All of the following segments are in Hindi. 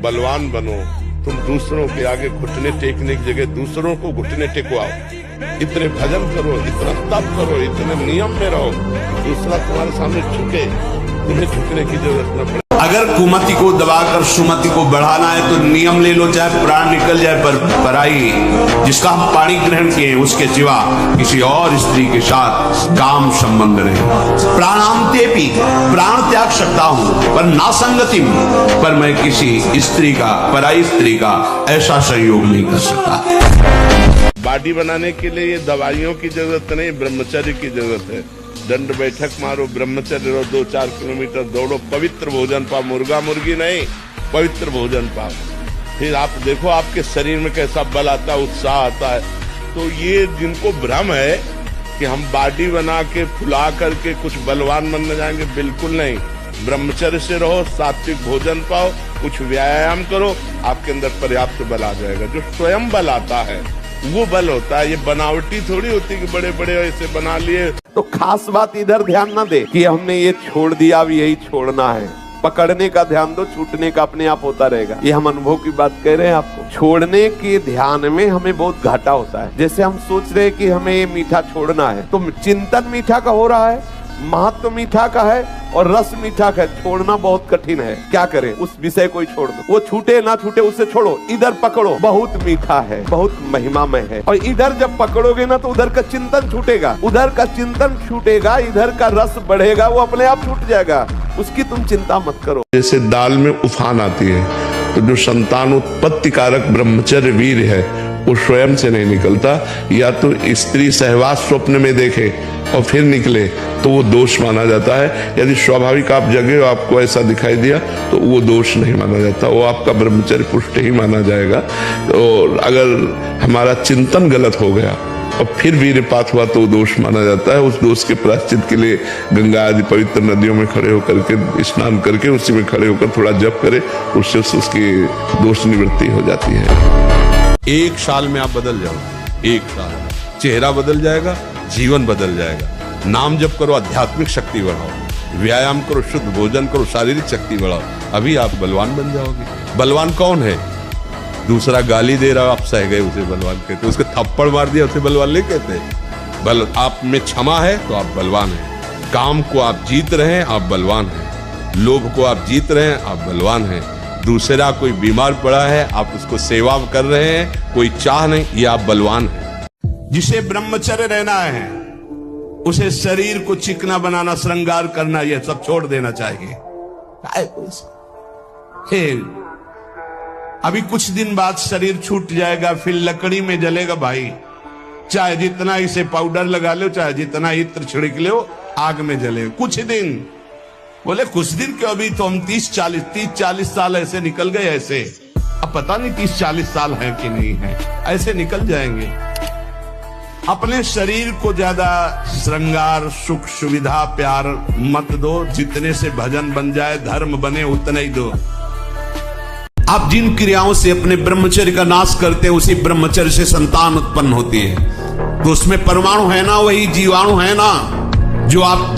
बलवान बनो। तुम दूसरों के आगे घुटने टेकने की जगह दूसरों को घुटने टेकवाओ। इतने भजन करो, इतना तप करो, इतने नियम में रहो, दूसरा तुम्हारे सामने झुके, तुम्हें झुकने की जरूरत न पड़े। अगर कुमति को दबाकर सुमति को बढ़ाना है तो नियम ले लो, चाहे प्राण निकल जाए पर पराई जिसका हम पानी ग्रहण किए उसके सिवा किसी और स्त्री के साथ काम संबंध रहे। प्राणांते भी प्राण त्याग सकता हूं पर ना संगति में, पर मैं किसी स्त्री का, पराई स्त्री का ऐसा संयोग नहीं कर सकता। बॉडी बनाने के लिए ये दवाइयों की जरूरत नहीं, ब्रह्मचर्य की जरूरत है। दंड बैठक मारो, ब्रह्मचर्य रहो, 2-4 किलोमीटर दौड़ो, पवित्र भोजन पाओ, मुर्गा मुर्गी नहीं, पवित्र भोजन पाओ। फिर आप देखो आपके शरीर में कैसा बल आता है, उत्साह आता है। तो ये जिनको भ्रम है कि हम बॉडी बना के फुला करके कुछ बलवान बनने जाएंगे, बिल्कुल नहीं। ब्रह्मचर्य से रहो, सात्विक भोजन पाओ, कुछ व्यायाम करो, आपके अंदर पर्याप्त बल आ जाएगा। जो स्वयं बल आता है वो बल होता है, ये बनावटी थोड़ी होती कि बड़े बड़े ऐसे बना लिए। तो खास बात इधर ध्यान ना दे कि हमने ये छोड़ दिया, अब यही छोड़ना है। पकड़ने का ध्यान दो, छूटने का अपने आप होता रहेगा। ये हम अनुभव की बात कह रहे हैं आपको। छोड़ने के ध्यान में हमें बहुत घाटा होता है। जैसे हम सोच रहे हैं कि हमें ये मीठा छोड़ना है, तो चिंतन मीठा का हो रहा है, महत्व मीठा का है और रस मीठा का है। छोड़ना बहुत कठिन है। क्या करें, उस विषय को ही छोड़ दो। वो छूटे ना छूटे उसे छोड़ो, इधर पकड़ो, बहुत मीठा है, बहुत महिमामय है। और इधर जब पकड़ोगे ना तो उधर का चिंतन छूटेगा, उधर का चिंतन छूटेगा, इधर का रस बढ़ेगा, वो अपने आप छूट जाएगा। उसकी तुम चिंता मत करो। जैसे दाल में उफान आती है, तो जो संतान उत्पत्ति कारक ब्रह्मचर्य वीर है वो स्वयं से नहीं निकलता। या तो स्त्री सहवास स्वप्न में देखे और फिर निकले तो वो दोष माना जाता है। यदि स्वाभाविक आप जगे हो, आपको ऐसा दिखाई दिया, तो वो दोष नहीं माना जाता, वो आपका ब्रह्मचर्य पुष्ट ही माना जाएगा। तो अगर हमारा चिंतन गलत हो गया और फिर वीरपात हुआ तो दोष माना जाता है। उस दोष के प्रायश्चित के लिए गंगा आदि पवित्र नदियों में खड़े होकर के स्नान करके उसी में खड़े होकर थोड़ा जप करे, उससे उसकी दोष निवृत्ति हो जाती है। 1 साल में आप बदल जाओगे। 1 साल चेहरा बदल जाएगा, जीवन बदल जाएगा। नाम जप करो, आध्यात्मिक शक्ति बढ़ाओ, व्यायाम करो, शुद्ध भोजन करो, शारीरिक शक्ति बढ़ाओ, अभी आप बलवान बन जाओगे। बलवान कौन है? दूसरा गाली दे रहा, आप सह गए उसे बलवान कहते, उसके थप्पड़ मार दिया उसे बलवान नहीं कहते। बल आप में क्षमा है तो आप बलवान हैं। काम को आप जीत रहे हैं, आप बलवान हैं। लोभ को आप जीत रहे हैं, आप बलवान हैं। दूसरा कोई बीमार पड़ा है, आप उसको सेवा कर रहे हैं, कोई चाह नहीं, ये आप बलवान हैं। जिसे ब्रह्मचर्य रहना है उसे शरीर को चिकना बनाना, श्रृंगार करना, यह सब छोड़ देना चाहिए। अभी कुछ दिन बाद शरीर छूट जाएगा, फिर लकड़ी में जलेगा भाई। चाहे जितना इसे पाउडर लगा लो, चाहे जितना इत्र छिड़क लो, आग में जले कुछ दिन। बोले कुछ दिन क्यों, अभी तो हम 30-40 साल ऐसे निकल गए। ऐसे अब पता नहीं 30-40 साल है कि नहीं है, ऐसे निकल जाएंगे। अपने शरीर को ज्यादा श्रृंगार, सुख, सुविधा, प्यार मत दो। जितने से भजन बन जाए, धर्म बने, उतने ही दो। आप जिन क्रियाओं से अपने ब्रह्मचर्य का नाश करते हैं, उसी ब्रह्मचर्य से संतान उत्पन्न होती है। तो उसमें परमाणु है ना, वही जीवाणु है ना, जो आप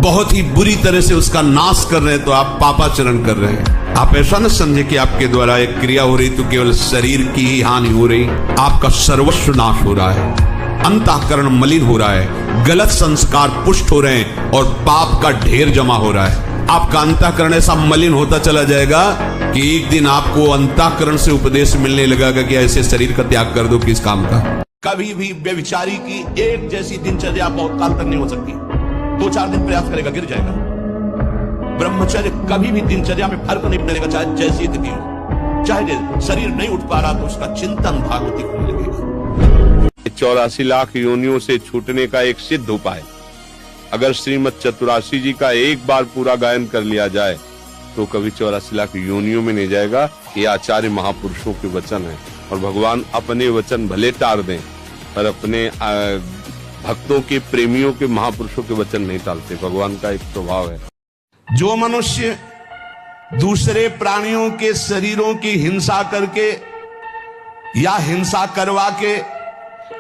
बहुत ही बुरी तरह से उसका नाश कर रहे हैं, तो आप पापाचरण कर रहे हैं। आप ऐसा न समझे कि आपके द्वारा एक क्रिया हो रही तो केवल शरीर की ही हानि हो रही, आपका सर्वस्व नाश हो रहा है, अंतःकरण मलिन हो रहा है, गलत संस्कार पुष्ट हो रहे हैं और पाप का ढेर जमा हो रहा है। आपका अंतःकरण ऐसा मलिन होता चला जाएगा कि एक दिन आपको अंतःकरण से उपदेश मिलने लगेगा कि ऐसे शरीर का त्याग कर दो, किस काम का। कभी भी व्यभिचारी की एक जैसी दिनचर्या बहुत काल तक नहीं हो सकती। 2-4 दिन प्रयास करेगा, गिर जाएगा। ब्रह्मचर्य कभी भी दिनचर्या में फर्क नहीं पड़ेगा, चाहे जैसी स्थिति हो। चाहे शरीर नहीं उठ पा रहा तो उसका चिंतन भागवती होने लगेगा। 84 लाख योनियों से छूटने का एक सिद्ध उपाय, अगर श्रीमद चतुरासी जी का एक बार पूरा गायन कर लिया जाए तो कभी 84 लाख योनियों में नहीं जाएगा। ये आचार्य महापुरुषों के वचन है और भगवान अपने वचन भले टाल दें पर अपने भक्तों के, प्रेमियों के, महापुरुषों के वचन नहीं टालते। भगवान का एक स्वभाव है। जो मनुष्य दूसरे प्राणियों के शरीरों की हिंसा करके या हिंसा करवा के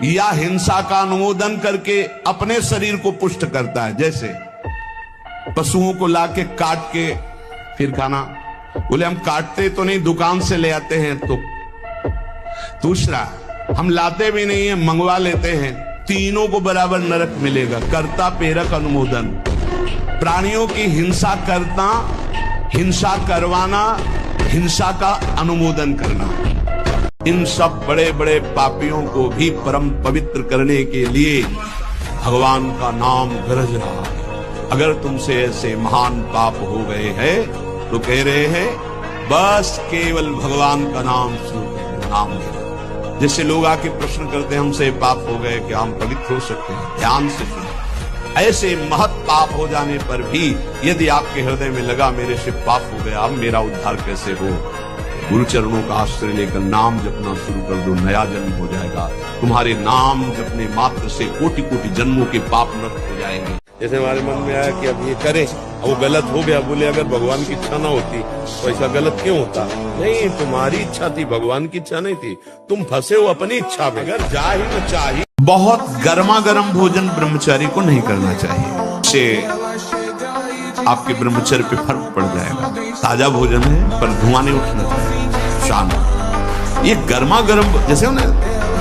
या हिंसा का अनुमोदन करके अपने शरीर को पुष्ट करता है, जैसे पशुओं को लाके काट के फिर खाना, बोले हम काटते तो नहीं, दुकान से ले आते हैं। तो दूसरा, हम लाते भी नहीं है, मंगवा लेते हैं। तीनों को बराबर नरक मिलेगा। कर्ता प्रेरक अनुमोदन। प्राणियों की हिंसा करना, हिंसा करवाना, हिंसा का अनुमोदन करना, इन सब बड़े बड़े पापियों को भी परम पवित्र करने के लिए भगवान का नाम गरज रहा है। अगर तुमसे ऐसे महान पाप हो गए हैं तो कह रहे हैं बस केवल भगवान का नाम सुनो, नाम लेना। जैसे लोग आके प्रश्न करते हैं हमसे पाप हो गए, क्या हम पवित्र हो सकते हैं? ध्यान से सुनो। ऐसे महत पाप हो जाने पर भी यदि आपके हृदय में लगा मेरे से पाप हो गया, अब मेरा उद्धार कैसे हो, गुरु चरणों का आश्रय लेकर नाम जपना शुरू कर दो, नया जन्म हो जाएगा। तुम्हारे नाम जपने मात्र से कोटि कोटि जन्मों के पाप नष्ट हो जाएंगे। जैसे हमारे मन में आया कि अब ये करें, वो गलत हो गया, बोले अगर भगवान की इच्छा ना होती तो ऐसा गलत क्यों होता? नहीं, तुम्हारी इच्छा थी, भगवान की इच्छा नहीं थी। तुम फंसे हो अपनी इच्छा में। अगर जा ही न चाहिए। बहुत गर्मा गर्म भोजन ब्रह्मचारी को नहीं करना चाहिए, से आपके ब्रह्मचर्य पे फर्क पड़ जाएगा। ताजा भोजन है पर धुआं नहीं उठना चाहिए, शांत। ये गर्मा गर्म जैसे उन्हें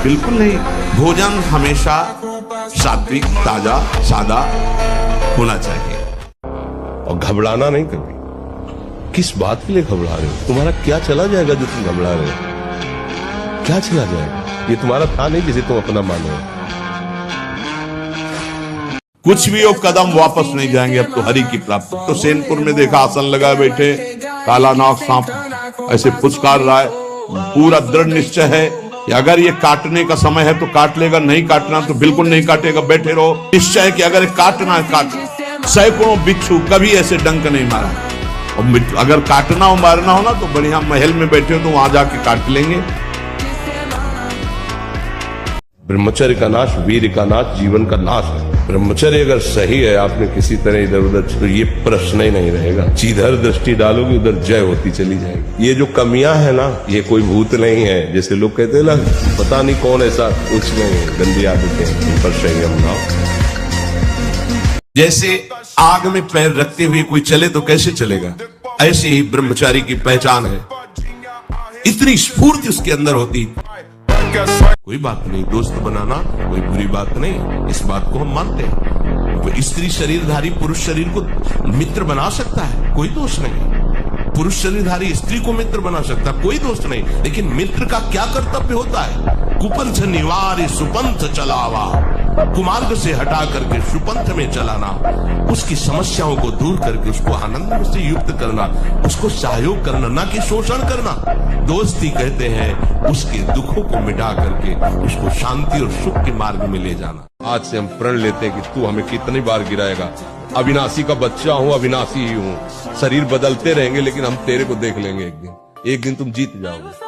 बिल्कुल नहीं। भोजन हमेशा सात्विक, ताजा, सादा होना चाहिए। और घबराना नहीं कभी। किस बात के लिए घबरा रहे हो? तुम्हारा क्या चला जाएगा जो तुम घबरा रहे हो? क्या चला जाएगा? ये तुम्हारा था नहीं जिसे तुम अपना मानो। कुछ भी हो, कदम वापस नहीं जाएंगे। अब तो हरि की प्राप्ति। तो सेनपुर में देखा, आसन लगाए बैठे, काला नाग सांप ऐसे फुसकार रहा है। पूरा दृढ़ निश्चय है कि अगर ये काटने का समय है तो काट लेगा, नहीं काटना तो बिल्कुल नहीं काटेगा। बैठे रहो, निश्चय है कि अगर काटना है काट। सैकड़ों बिच्छू कभी ऐसे डंक नहीं मारा। और अगर काटना हो, मारना हो ना, तो बढ़िया महल में बैठे हो तो वहां जाके काट लेंगे। ब्रह्मचर्य का नाश वीर का नाश, जीवन का नाश है। ब्रह्मचर्य अगर सही है, आपने किसी तरह इधर उधर, तो ये प्रश्न ही नहीं रहेगा। जिधर दृष्टि डालोगे उधर जय होती चली जाएगी। ये जो कमियां है ना, ये कोई भूत नहीं है। जैसे लोग कहते हैं ना, पता नहीं कौन ऐसा, कुछ नहीं, गंदी आदतें, उन पर संयम लाओ। जैसे आग में पैर रखते हुए कोई चले तो कैसे चलेगा, ऐसे ही ब्रह्मचारी की पहचान है। इतनी स्फूर्ति उसके अंदर होती। कोई बात नहीं, दोस्त बनाना कोई बुरी बात नहीं, इस बात को हम मानते हैं। वो स्त्री शरीरधारी पुरुष शरीर को मित्र बना सकता है, कोई दोष नहीं। पुरुष शरीरधारी स्त्री को मित्र बना सकता है, कोई दोष नहीं। लेकिन मित्र का क्या कर्तव्य होता है? कुपंथ निवार सुपंथ चलावा, कुमार्ग से हटा करके सुपंथ में चलाना, उसकी समस्याओं को दूर करके उसको आनंद से युक्त करना, उसको सहयोग करना, ना कि शोषण करना। दोस्ती कहते हैं उसके दुखों को मिटा करके उसको शांति और सुख के मार्ग में ले जाना। आज से हम प्रण लेते हैं कि तू हमें कितनी बार गिराएगा। अविनाशी का बच्चा हूँ, अविनाशी ही हूँ। शरीर बदलते रहेंगे लेकिन हम तेरे को देख लेंगे एक दिन। एक दिन तुम जीत जाओगे।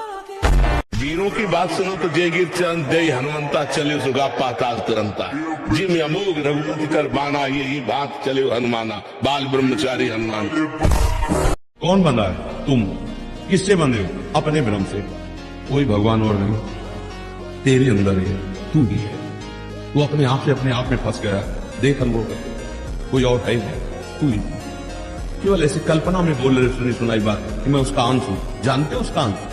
वीरों की बात सुनो तो जय गिर चंद जय हनुमंता चले सुगा पाताल तुरंता, जिम अमोघ रघुपति कर बाना, यही बात चले हनुमाना, बाल ब्रह्मचारी हनुमान। कौन बंधा है? तुम। किससे बंधे हो? अपने भ्रम से। कोई भगवान और नहीं, तेरे अंदर है, तू ही है। तू अपने आप में फंस गया। देख अनुभव कर, कोई और है नहीं, तू ही। केवल ऐसी कल्पना में बोल रहे सुनाई बात कि मैं उसका अंश हूं। जानते हो उसका अंश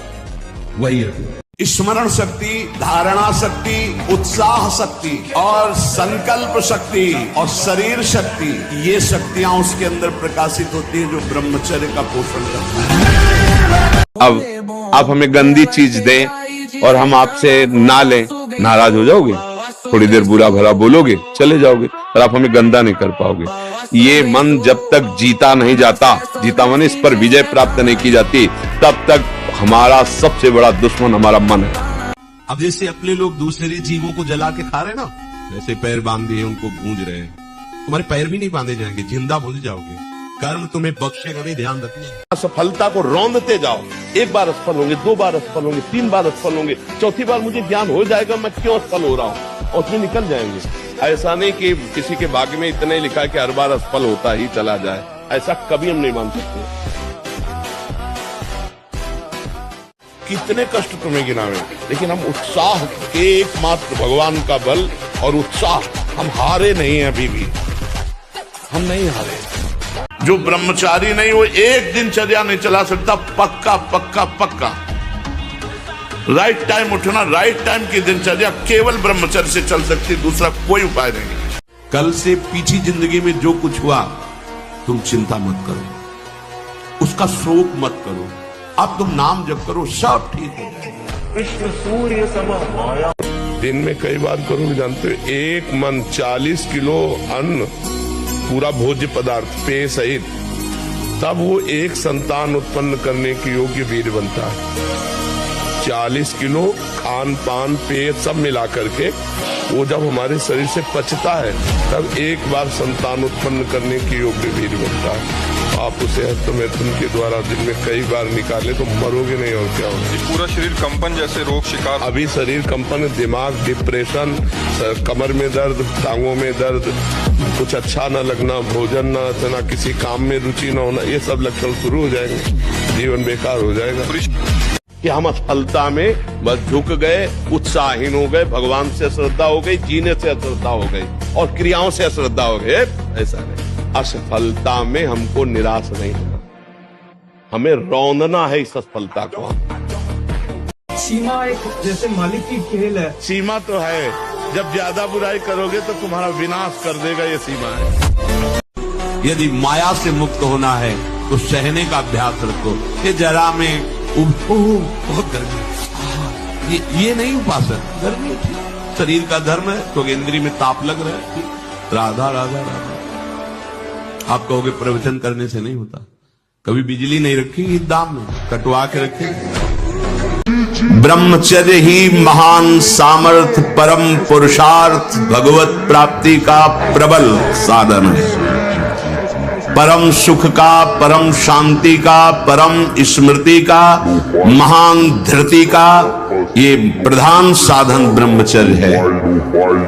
वही है। स्मरण शक्ति, धारणा शक्ति, उत्साह शक्ति और संकल्प शक्ति और शरीर शक्ति, ये शक्तियां उसके अंदर प्रकाशित होती है जो ब्रह्मचर्य का पोषण करता है। अब आप हमें गंदी चीज दें और हम आपसे ना लें, नाराज हो जाओगे, थोड़ी देर बुरा भला बोलोगे, चले जाओगे, और आप हमें गंदा नहीं कर पाओगे। ये मन जब तक जीता नहीं जाता, जीता मन इस पर विजय प्राप्त नहीं की जाती, तब तक हमारा सबसे बड़ा दुश्मन हमारा मन है। अब जैसे अपने लोग दूसरे जीवों को जला के खा रहे ना, जैसे पैर बांध दिए उनको गूंज रहे हैं, तुम्हारे पैर भी नहीं बांधे जाएंगे, जिंदा भूल जाओगे। कर्म तुम्हें बख्शेगा नहीं, ध्यान रखना। सफलता को रौंदते जाओ। एक बार असफल होंगे, 2 बार असफल होंगे, 3 बार असफल होंगे, चौथी बार मुझे ज्ञान हो जाएगा मैं क्यों असफल हो रहा हूँ, और उसमें निकल जाएंगे। ऐसा नहीं कि किसी के भाग्य में इतना ही लिखा है कि हर बार असफल होता ही चला जाए, ऐसा कभी हम नहीं मान सकते। कितने कष्ट तुम्हें गिनावे, लेकिन हम उत्साह, एकमात्र भगवान का बल और उत्साह, हम हारे नहीं हैं, अभी भी हम नहीं हारे। जो ब्रह्मचारी नहीं वो एक दिनचर्या नहीं चला सकता। पक्का पक्का पक्का राइट टाइम उठना, राइट टाइम की दिनचर्या केवल ब्रह्मचर्य से चल सकती, दूसरा कोई उपाय नहीं। कल से पीछे जिंदगी में जो कुछ हुआ तुम चिंता मत करो, उसका शोक मत करो, अब तुम नाम जप करो, सब ठीक हो जाएगा। दिन में कई बार करोगे जानते हो, एक मन 40 किलो अन्न, पूरा भोज्य पदार्थ पेय सहित, तब वो एक संतान उत्पन्न करने के योग्य वीर बनता है। 40 किलो खान पान पेय सब मिला करके वो जब हमारे शरीर से पचता है तब एक बार संतान उत्पन्न करने के योग्य वीर बनता है। आप उसे हस्तमैथुन के द्वारा दिन में कई बार निकाले तो मरोगे नहीं, और क्या होगा। पूरा शरीर कंपन जैसे रोग शिकार, अभी शरीर कंपन, दिमाग डिप्रेशन, कमर में दर्द, टांगों में दर्द, कुछ अच्छा न लगना, भोजन न करना, किसी काम में रुचि न होना, ये सब लक्षण शुरू हो जाएंगे, जीवन बेकार हो जाएगा। कि हम असफलता में बस झुक गए, उत्साहहीन हो गए, भगवान से अश्रद्धा हो गई, जीने से अश्रद्धा हो गई और क्रियाओं से अश्रद्धा हो गई। ऐसा नहीं, असफलता में हमको निराश नहीं होना, हमें रौंदना है इस असफलता को। सीमा एक जैसे मालिक की खेल है। सीमा तो है, जब ज्यादा बुराई करोगे तो तुम्हारा विनाश कर देगा, ये सीमा है। यदि माया से मुक्त होना है तो सहने का अभ्यास रखो। ये जरा में बहुत गर्मी, ये नहीं उपासना, गर्मी शरीर का धर्म है, तो इंद्री में ताप लग रहा है, राधा राधा राधा। आप कहोगे प्रवचन करने से नहीं होता, कभी बिजली नहीं रखी दाम में, कटवा के रखे। ब्रह्मचर्य ही महान सामर्थ, परम पुरुषार्थ, भगवत प्राप्ति का प्रबल साधन है। परम सुख का, परम शांति का, परम स्मृति का, महान धृति का ये प्रधान साधन ब्रह्मचर्य है।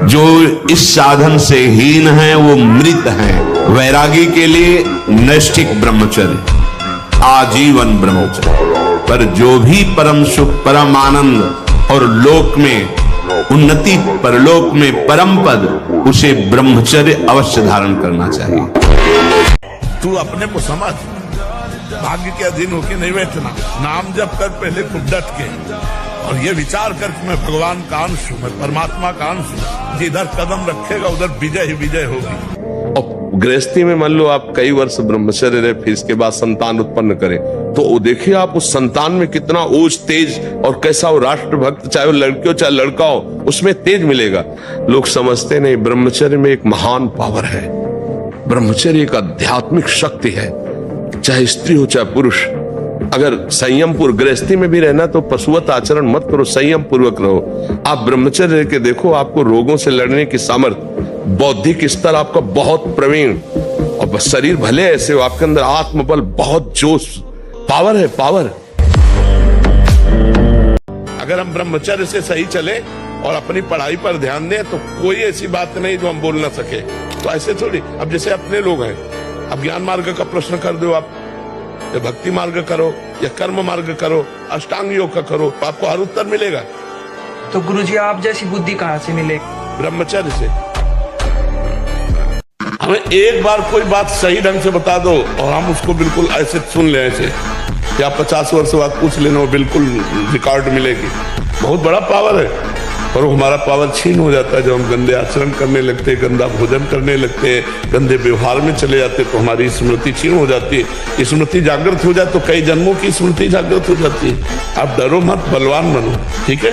जो इस साधन से हीन है वो मृत है। वैरागी के लिए नैष्ठिक ब्रह्मचर्य, आजीवन ब्रह्मचर्य। पर जो भी परम सुख, परम आनंद और लोक में उन्नति, परलोक में परम पद, उसे ब्रह्मचर्य अवश्य धारण करना चाहिए। तू अपने को समझ, भाग्य के अधीन होके नहीं बैठना, नाम जप कर पहले खूब डट के, और ये विचार कर कि मैं भगवान का अंश हूं, मैं परमात्मा का अंश हूं। जिधर कदम रखेगा उधर विजय ही विजय होगी। और गृहस्थी में मान लो आप कई वर्ष ब्रह्मचर्य रहे, फिर इसके बाद संतान उत्पन्न करें, तो देखिए आप उस संतान में कितना ओज, तेज, और कैसा वो राष्ट्रभक्त, चाहे वो लड़की हो चाहे लड़का हो, उसमें तेज मिलेगा। लोग समझते नहीं, ब्रह्मचर्य में एक महान पावर है। ब्रह्मचर्य एक आध्यात्मिक शक्ति है, चाहे स्त्री हो चाहे पुरुष। अगर संयम पूर्वक गृहस्थी में भी रहना तो पशुवत आचरण मत करो, संयम पूर्वक रहो। आप ब्रह्मचर्य के देखो, आपको रोगों से लड़ने की सामर्थ्य, बौद्धिक स्तर आपका बहुत प्रवीण, और शरीर भले ऐसे हो, आपके अंदर आत्मबल, बहुत जोश, पावर है, पावर। अगर हम ब्रह्मचर्य से सही चले और अपनी पढ़ाई पर ध्यान दें तो कोई ऐसी बात नहीं जो हम बोल ना सके। तो ऐसे थोड़ी, अब जैसे अपने लोग हैं, अब ज्ञान मार्ग का प्रश्न कर दो आप, या भक्ति मार्ग करो या कर्म मार्ग करो, अष्टांग योग का करो, तो आपको हर उत्तर मिलेगा। तो गुरुजी आप जैसी बुद्धि कहाँ से मिलेगी? ब्रह्मचर्य से। हमें एक बार कोई बात सही ढंग से बता दो और हम उसको बिल्कुल ऐसे सुन ले, ऐसे या 50 वर्ष बाद पूछ लेना, वो बिल्कुल रिकॉर्ड मिलेगी। बहुत बड़ा पावर है। और वो हमारा पावर छीन हो जाता है जब हम गंदे आचरण करने लगते, गंदा भोजन करने लगते, गंदे व्यवहार में चले जाते, तो हमारी स्मृति छीन हो जाती है। स्मृति जागृत हो जाए तो कई जन्मों की स्मृति जागृत हो जाती है। आप डरो मत, बलवान बनो, ठीक है।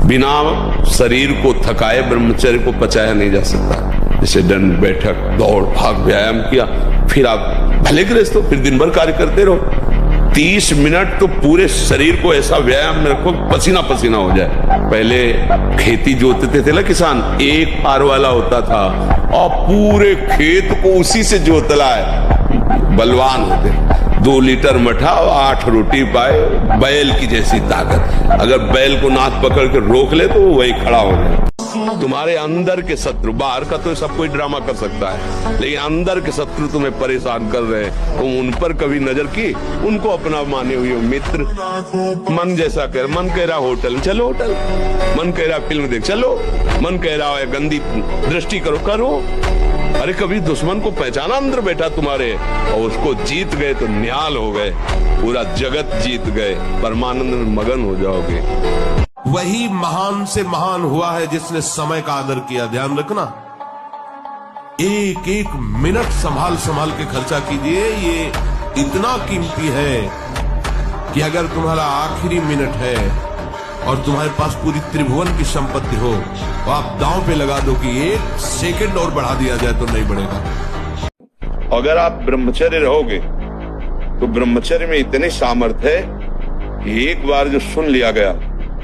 बिना शरीर को थकाए ब्रह्मचर्य को पचाया नहीं जा सकता। जैसे दंड बैठक, दौड़ भाग, व्यायाम किया, फिर आप भले गृहस्थ हो, फिर दिन भर कार्य करते रहो। 30 मिनट तो पूरे शरीर को ऐसा व्यायाम में रखो, पसीना पसीना हो जाए। पहले खेती जोतते थे ना किसान, एक पार वाला होता था और पूरे खेत को उसी से जोतला है, बलवान होते। 2 लीटर मठा और 8 रोटी पाए, बैल की जैसी ताकत। अगर बैल को नाथ पकड़ के रोक ले तो वो वही खड़ा हो जाए। तुम्हारे अंदर के शत्रु, बाहर का तो सब कोई ड्रामा कर सकता है, लेकिन अंदर के शत्रु तुम्हें परेशान कर रहे हैं, तुम उन पर कभी नजर की, उनको अपना माने हुए मित्र। मन जैसा कर, मन कह रहा होटल चलो होटल, मन कह रहा फिल्म देख चलो, मन कह रहा है गंदी दृष्टि करो करो। अरे कभी दुश्मन को पहचाना अंदर बैठा तुम्हारे, और उसको जीत गए तो निहाल हो गए, पूरा जगत जीत गए, परमानंद में मगन हो जाओगे। वही महान से महान हुआ है जिसने समय का आदर किया। ध्यान रखना, एक एक मिनट संभाल संभाल के खर्चा कीजिए। ये इतना कीमती है कि अगर तुम्हारा आखिरी मिनट है और तुम्हारे पास पूरी त्रिभुवन की संपत्ति हो, तो आप दांव पे लगा दो कि 1 सेकंड और बढ़ा दिया जाए तो नहीं बढ़ेगा। अगर आप ब्रह्मचर्य रहोगे तो ब्रह्मचर्य में इतने सामर्थ्य है कि एक बार जो सुन लिया गया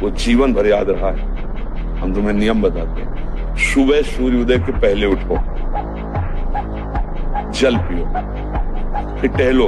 वो जीवन भर याद रहा है। हम तुम्हें नियम बताते हैं, सुबह सूर्योदय के पहले उठो, जल पियो, फिर टहलो,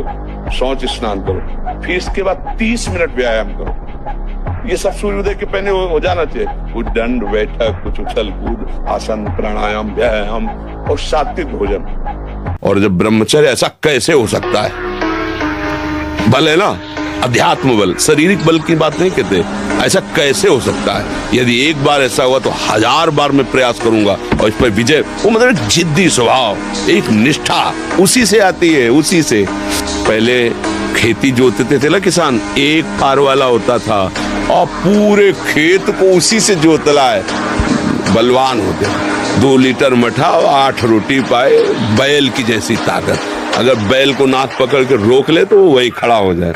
शौच स्नान करो, फिर इसके बाद 30 मिनट व्यायाम करो। ये सब सूर्योदय के पहले हो जाना चाहिए। कुछ दंड बैठक, कुछ उछल कूद, आसन, प्राणायाम, व्यायाम और सात्विक भोजन। और जब ब्रह्मचर्य, ऐसा कैसे हो सकता है? बल है ना, अध्यात्म बल, शारीरिक बल की बात नहीं कहते। ऐसा कैसे हो सकता है? यदि एक बार ऐसा हुआ तो 1000 बार मैं प्रयास करूंगा और इस पर विजय। वो मतलब एक जिद्दी स्वभाव, एक निष्ठा, उसी से आती है, उसी से। पहले खेती जोतते थे ना किसान, एक पार वाला होता था और पूरे खेत को उसी से जोतला है, बलवान होते। 2 लीटर मठा और 8 रोटी पाए, बैल की जैसी ताकत। अगर बैल को नाक पकड़ के रोक ले तो वो वही खड़ा हो जाए।